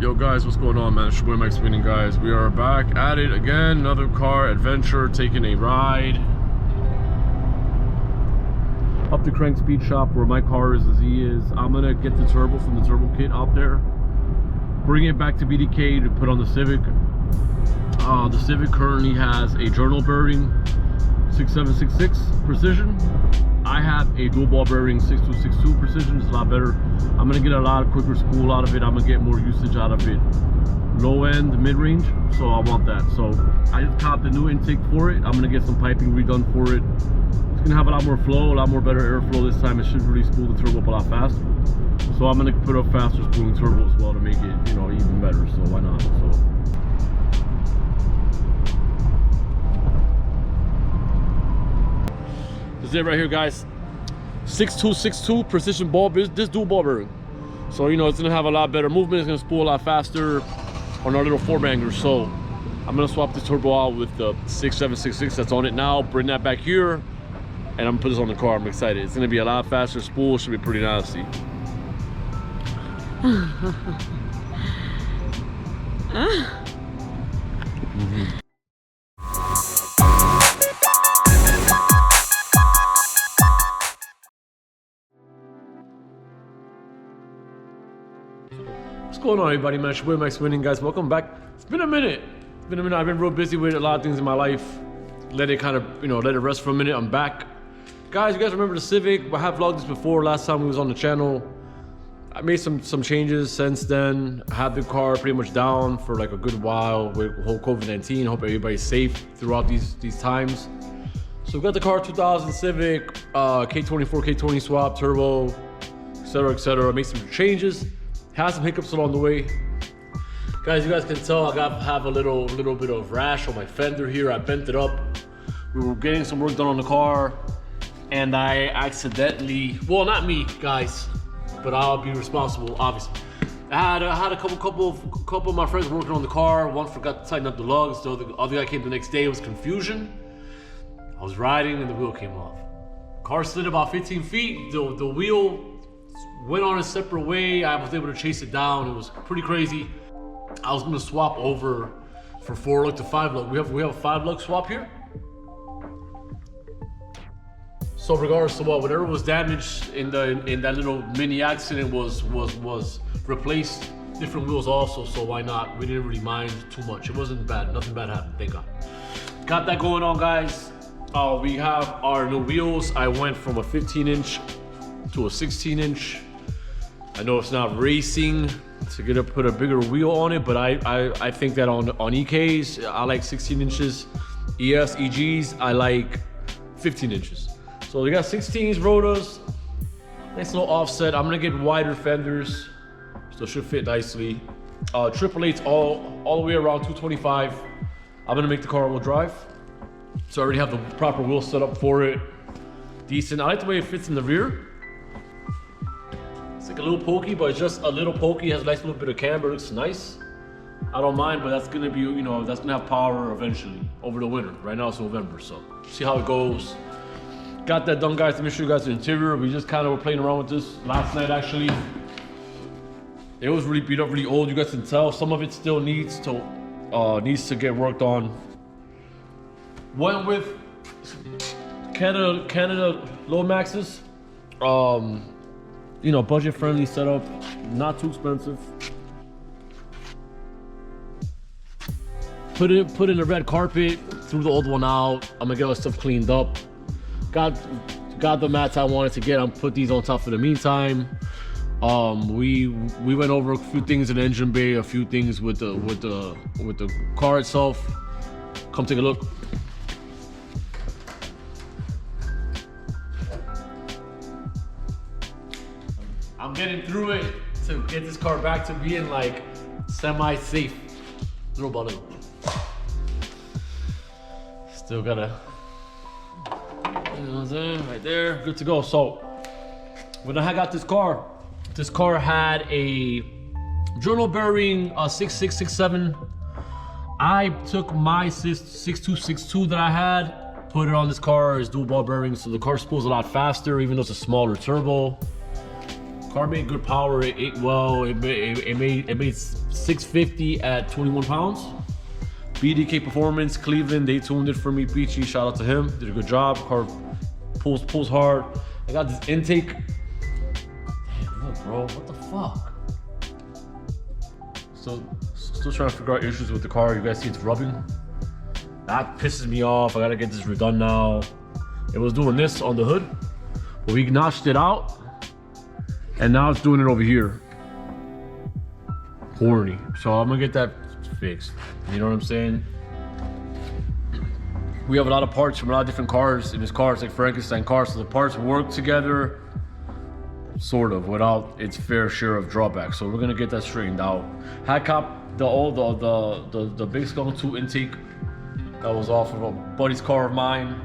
Yo guys, what's going on, man? It's your boy Mike Spinning, guys. We are back at it again. Another car adventure, taking a ride up to Crank Speed Shop where my car is as he is. I'm gonna get the turbo from the turbo kit out there, bring it back to BDK to put on the Civic. The Civic currently has a journal bearing 6766 precision. I have a dual ball bearing 6262 precision. It's a lot better. I'm gonna get a lot quicker spool out of it. I'm gonna get more usage out of it. Low end, mid range, so I want that. So I just copped the new intake for it. I'm gonna get some piping redone for it. It's gonna have a lot more flow, a lot more better airflow this time. It should really spool the turbo up a lot faster. So I'm gonna put a faster spooling turbo as well to make it, you know, even better. So why not? So. This is it right here, guys. 6262 precision ball, this dual ball bearing. So, you know, it's gonna have a lot better movement. It's gonna spool a lot faster on our little four banger. So I'm gonna swap the turbo out with the 6766 that's on it now, bring that back here, and I'm gonna put this on the car. I'm excited. It's gonna be a lot faster spool. Should be pretty nasty. What's going on, everybody, man? It's your boy Mike Spinning, guys. Welcome back. It's been a minute. I've been real busy with a lot of things in my life. Let it kind of, you know, let it rest for a minute. I'm back. Guys, you guys remember the Civic? I have vlogged this before. Last time we was on the channel. I made some changes since then. I had the car pretty much down for like a good while with the whole COVID-19. Hope everybody's safe throughout these times. So we got the car, 2000 Civic, K24, K20 swap, turbo, etc., etc. Made some changes. Had some hiccups along the way. Guys, you guys can tell I have a little bit of rash on my fender here. I bent it up. We were getting some work done on the car, and I accidentally, well, not me, guys, but I'll be responsible, obviously. I had a couple of my friends working on the car. One forgot to tighten up the lugs. The other guy came the next day. It was confusion. I was riding and the wheel came off. Car slid about 15 feet. The wheel went on a separate way. I was able to chase it down. It was pretty crazy. I was gonna swap over from 4 lug to 5 lug. We have a 5 lug swap here. So regardless of whatever was damaged in that little mini accident was replaced. Different wheels also, so why not? We didn't really mind too much. It wasn't bad. Nothing bad happened, thank God. Got that going on, guys. We have our new wheels. I went from a 15-inch to a 16-inch. I know it's not racing to put a bigger wheel on it, but I think that on EKs, I like 16 inches. ES, EGs, I like 15 inches. So we got 16s rotors, nice little offset. I'm gonna get wider fenders, so it should fit nicely. Triple eights all the way around 225. I'm gonna make the car all-wheel drive. So I already have the proper wheel set up for it. Decent. I like the way it fits in the rear. It's like a little pokey, but it's just a little pokey. It has a nice little bit of camber. It looks nice. I don't mind, but that's gonna be, you know, that's gonna have power eventually over the winter. Right now it's November, so see how it goes. Got that done, guys. Let me show you guys the interior. We just kind of were playing around with this last night, actually. It was really beat up, really old. You guys can tell some of it still needs to get worked on. Went with Canada Low Maxes. You know, budget friendly setup, not too expensive. Put in a red carpet, threw the old one out. I'm gonna get all stuff cleaned up. Got the mats I wanted to get. I'm put these on top for the meantime. We went over a few things in the engine bay, a few things with the car itself. Come take a look. I'm getting through it to get this car back to being like semi-safe. Little by little. Still gotta, you know what I'm saying? Right there, good to go. So when I got this car had a journal bearing 6667. I took my 6262 that I had, put it on this car as dual ball bearing, so the car spools a lot faster, even though it's a smaller turbo. Car made good power. It ate well. It made 650 at 21 pounds. BDK Performance, Cleveland, they tuned it for me. Peachy, shout out to him. Did a good job. Car pulls hard. I got this intake. Damn, look, bro, what the fuck? Still trying to figure out issues with the car. You guys see it's rubbing. That pisses me off. I gotta get this redone now. It was doing this on the hood, but we notched it out, and now it's doing it over here. Horny. So I'm gonna get that fixed. You know what I'm saying? We have a lot of parts from a lot of different cars in this car. It's like Frankenstein car, so the parts work together, sort of, without its fair share of drawbacks. So we're gonna get that straightened out. Had cop the Big Skunk 2 intake that was off of a buddy's car of mine.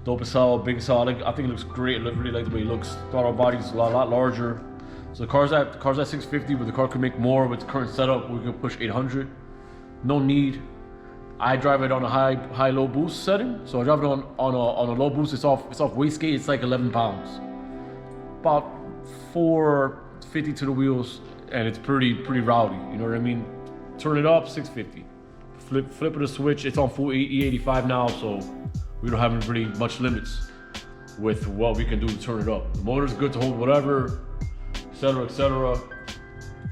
Dope as hell, big as hell. I think it looks great. I really like the way it looks. Throttle body's a lot larger. So the car's at 650, but the car could make more with the current setup. We could push 800. No need. I drive it on a high-low boost setting. So I drive it on a low boost. It's off wastegate. It's like 11 pounds. About 450 to the wheels, and it's pretty rowdy. You know what I mean? Turn it up, 650. Flip it a switch. It's on full E85 now, so we don't have really much limits with what we can do to turn it up. The motor's good to hold whatever, etc., etc.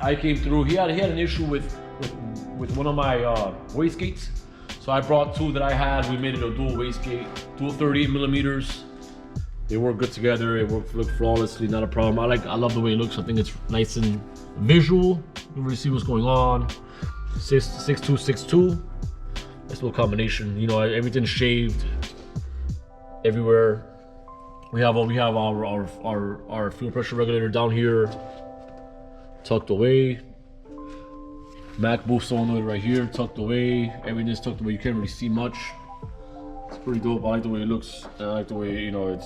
I came through. He had an issue with one of my wastegates, so I brought two that I had. We made it a dual wastegate, dual 38 millimeters. They work good together. It worked flawlessly, not a problem. I love the way it looks. I think it's nice and visual. You really see what's going on. 6262. Nice little combination. You know, everything's shaved everywhere. We have our fuel pressure regulator down here, tucked away. Mac boost solenoid right here, tucked away. Everything's tucked away. You can't really see much. It's pretty dope. I like the way it looks. I like the way, you know,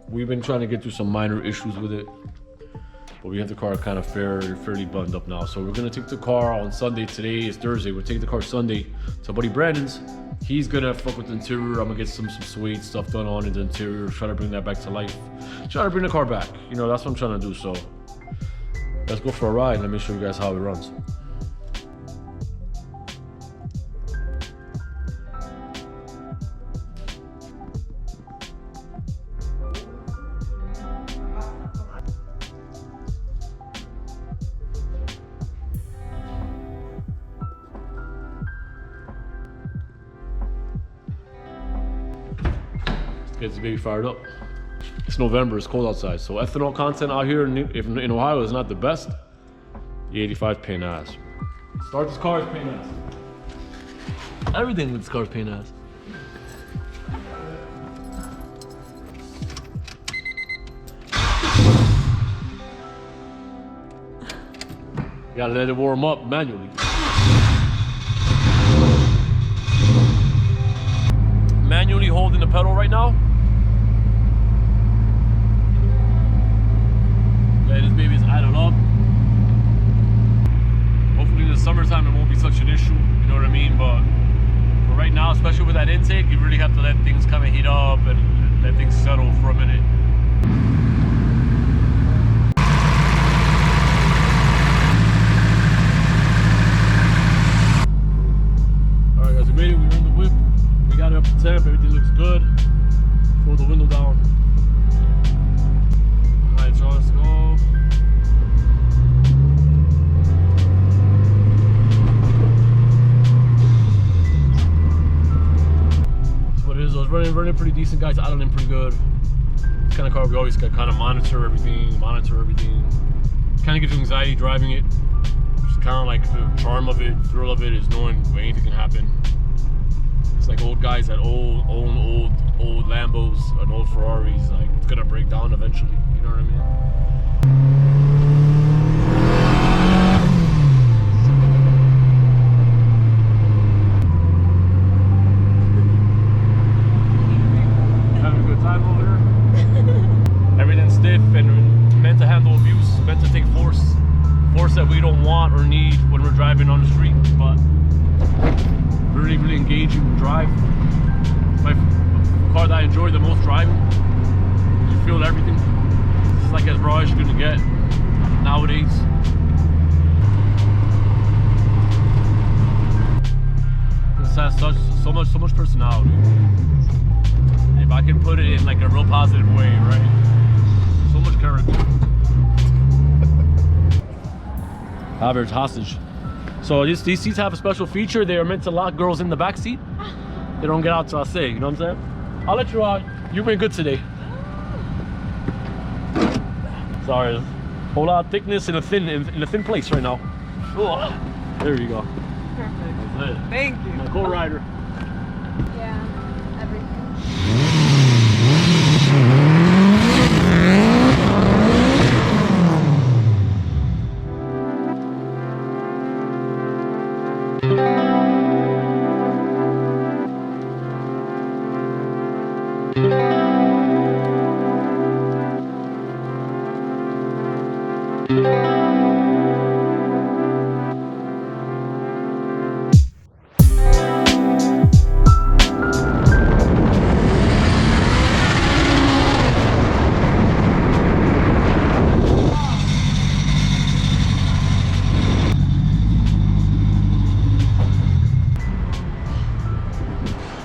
we've been trying to get through some minor issues with it, but we have the car kind of fairly buttoned up now. So we're gonna take the car on Sunday. Today is Thursday. We're taking the car Sunday to buddy Brandon's. He's gonna fuck with the interior. I'm gonna get some suede stuff done on in the interior. Try to bring that back to life. Try to bring the car back. You know, that's what I'm trying to do. So let's go for a ride. Let me show you guys how it runs. Get this baby fired up. It's November, it's cold outside, so ethanol content out here in Ohio is not the best. The 85 pain ass. Start this car is pain ass. Everything with this car is pain ass. You gotta let it warm up manually. Manually holding the pedal right now. Okay, this baby is idled up. Hopefully in the summertime it won't be such an issue, you know what I mean? But for right now, especially with that intake, you really have to let things kind of heat up and let things settle for a minute. Alright guys, we made it, we were in the whip. We got it up to temp, everything looks good. Pull the window down. Alright, so let's go. That's what it is. I was running pretty decent, guys. Idling pretty good. It's kind of car we always got kind of monitor everything. Kind of gives you anxiety driving it. Just kind of like the charm of it, thrill of it is knowing anything can happen. It's like old guys that old Lambos and old Ferraris, like it's gonna break down eventually, you know what I mean? Having a good time over here? Everything's stiff and meant to handle abuse, meant to take force that we don't want or need when we're driving on the street, but really engaging drive. My car that I enjoy the most driving. You feel everything. It's like as raw as you're gonna get. nowadays. This has so much personality. If I can put it in like a real positive way, right? So much character. Albert's hostage. So these seats have a special feature. They are meant to lock girls in the back seat. They don't get out till I say, you know what I'm saying? I'll let you out. You've been good today. Sorry, whole lot of thickness in a thin place right now. Oh, there you go. Perfect. Thank you. My co-rider. Yeah, everything.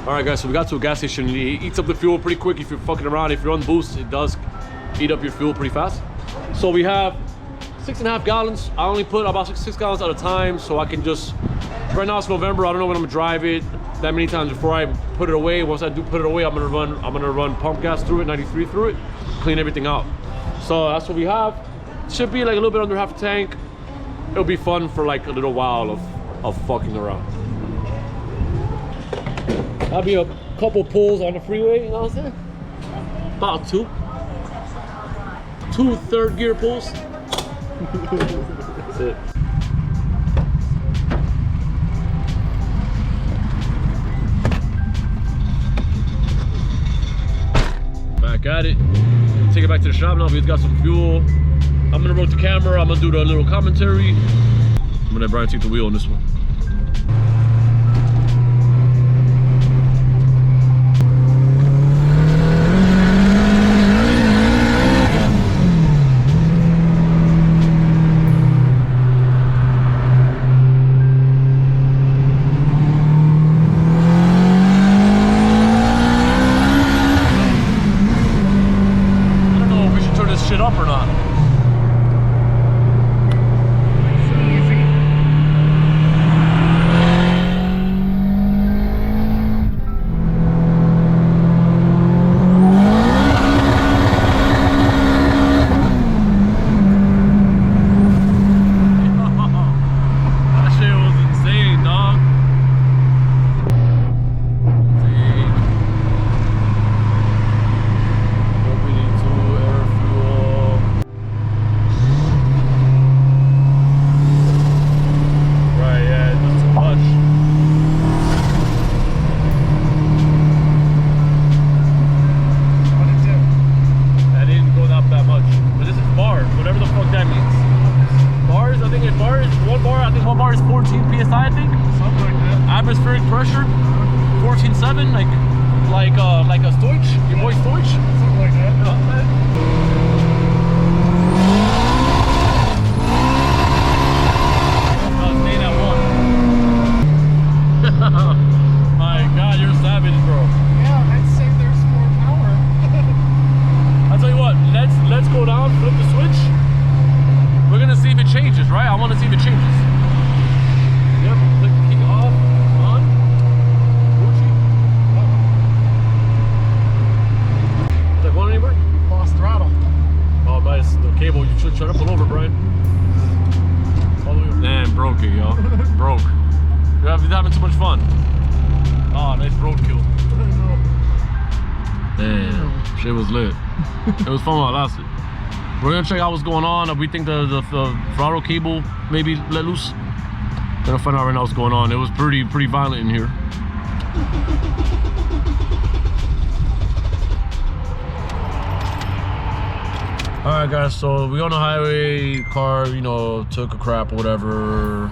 All right, guys, so we got to a gas station. It eats up the fuel pretty quick if you're fucking around. If you're on boost, it does eat up your fuel pretty fast. So we have 6.5 gallons. I only put about six gallons at a time, so I can just, right now it's November, I don't know when I'm gonna drive it that many times before I put it away. Once I do put it away, I'm gonna run pump gas through it, 93 through it, clean everything out. So that's what we have. Should be like a little bit under half a tank. It'll be fun for like a little while of fucking around. That'll be a couple pulls on the freeway, you know what I'm saying? About two third gear pulls. That's it. Back at it. Take it back to the shop now. We've got some fuel. I'm gonna roll the camera. I'm gonna do the little commentary. I'm gonna let Brian take the wheel on this one. Shit up or not? One bar is 14 psi, I think. Something like that. Atmospheric pressure, 14.7, like a Stoich, your boy Stoich. Something like that. Stay that one. My God, you're savage, bro. Yeah, I'd say there's more power. I'll tell you what, let's go down, flip the switch. We're gonna see if it changes, right? I want to see if it changes. Yep, click the key off, on. Gucci. Is that going anywhere? Lost throttle. Oh, nice. The cable, you should shut up and over, Brian. All the way over. Damn, broke it, y'all. Broke. You're having too much fun. Oh, nice roadkill. Damn, shit was lit. It was fun while it lasted. We're gonna check out what's going on. We think the throttle cable maybe let loose. Gonna find out right now what's going on. It was pretty violent in here. All right, guys. So we on the highway. Car, you know, took a crap or whatever.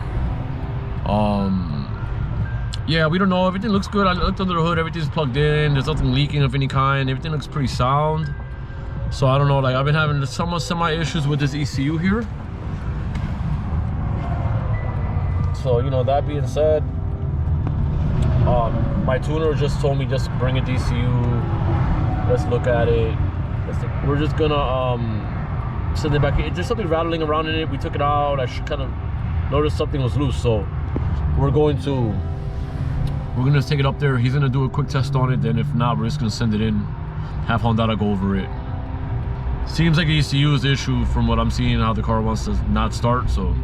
Yeah, we don't know. Everything looks good. I looked under the hood. Everything's plugged in. There's nothing leaking of any kind. Everything looks pretty sound. So I don't know, like I've been having some semi issues with this ECU here. So, you know, that being said, my tuner just told me just bring a DCU. Let's look at it. We're just gonna send it back. There's something rattling around in it. We took it out. I kind of noticed something was loose, so we're gonna just take it up there. He's gonna do a quick test on it. Then if not, we're just gonna send it in. Have Honda go over it. Seems like the ECU is the issue from what I'm seeing, how the car wants to not start. So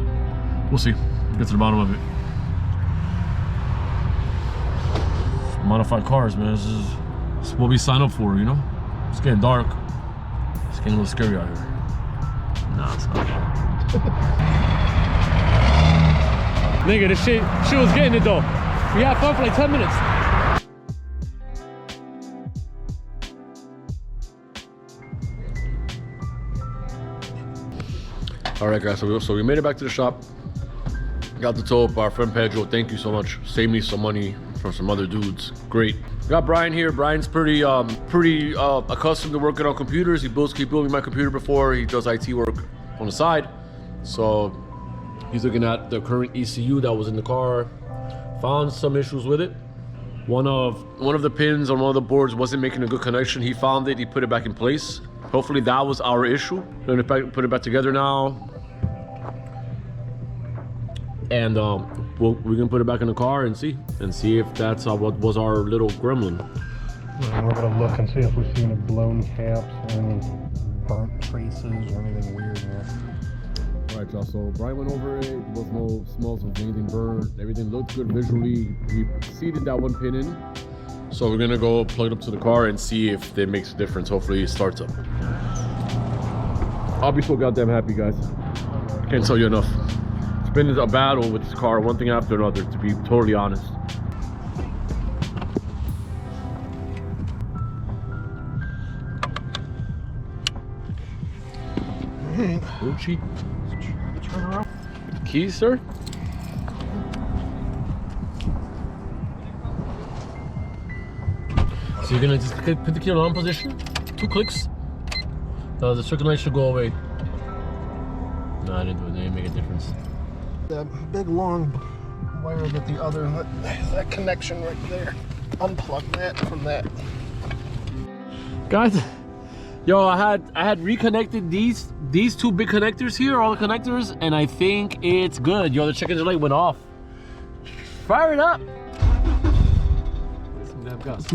we'll see. Get to the bottom of it. Modified cars, man. This is what we sign up for, you know? It's getting dark. It's getting a little scary out here. Nah, it's not. Nigga, this shit was getting it though. We had fun for like 10 minutes. All right, guys, so we made it back to the shop. Got the tow up. Our friend Pedro, thank you so much. Saved me some money from some other dudes. Great. Got Brian here. Brian's pretty accustomed to working on computers. He built me my computer before. He does IT work on the side. So he's looking at the current ECU that was in the car. Found some issues with it. One of the pins on one of the boards wasn't making a good connection. He found it. He put it back in place. Hopefully that was our issue. We're gonna put it back together now. And we're gonna put it back in the car and see if that's what was our little gremlin. And we're gonna look and see if we see any blown caps or any burnt traces or anything weird here. All right, y'all. So Brian went over it. There was no smells of anything burnt. Everything looked good visually. We seated that one pin in. So we're gonna go plug it up to the car and see if it makes a difference. Hopefully it starts up. I'll be so goddamn happy, guys. Can't tell you enough. It's been a battle with this car, one thing after another, to be totally honest. Gucci. Turn around. Keys, sir? So you're gonna just put the key on position, 2 clicks. The circulation should go away. No, I didn't do it. It didn't make a difference. That big long wire that the other, that connection right there. Unplug that from that. Guys, yo, I had reconnected these 2 big connectors here, all the connectors, and I think it's good. Yo, the check engine light went off. Fire it up. Some damn gas.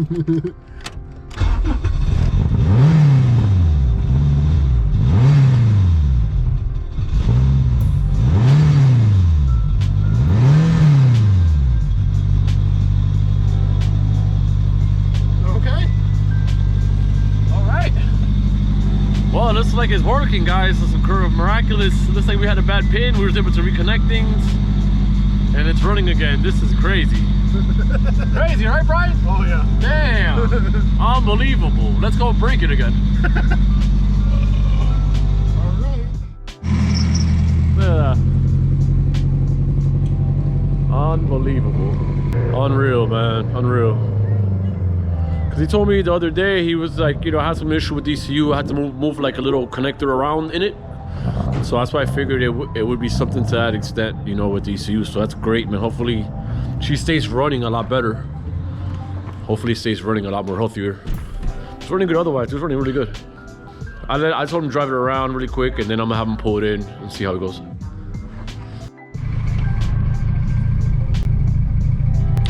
Well, it looks like it's working, guys. It's miraculous. It looks like we had a bad pin. We were able to reconnect things, and it's running again. This is crazy. Crazy, right, Brian? Oh yeah. Damn. Unbelievable. Let's go break it again. All right. Look at that. Unbelievable. Unreal, man. Unreal. He told me the other day, he was like, you know, I had some issue with DCU. I had to move like a little connector around in it. So that's why I figured it would be something to that extent, you know, with DCU. So that's great, man. Hopefully she stays running a lot better. Hopefully it stays running a lot more healthier. It's running good otherwise. It's running really good. I told him to drive it around really quick, and then I'm gonna have him pull it in and see how it goes.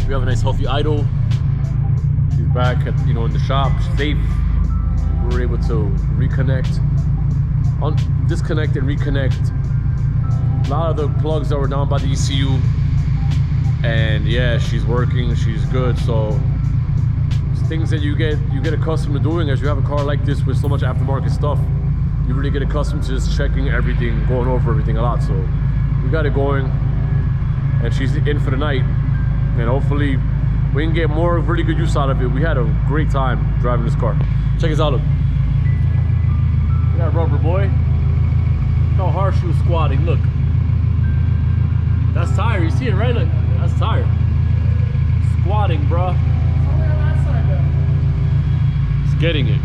We have a nice healthy idle. Back at, you know, in the shop, safe. We were able to reconnect, disconnect and reconnect a lot of the plugs that were down by the ECU, and yeah, she's working, she's good. So it's things that you get accustomed to doing as you have a car like this with so much aftermarket stuff. You really get accustomed to just checking everything, going over everything a lot. So we got it going, and she's in for the night, and hopefully we can get more really good use out of it. We had a great time driving this car. Check this out, look. Look at that rubber, boy. Look how hard she was squatting, look. That's tire, you see it, right? Look, that's tire. Squatting, bruh. It's getting it.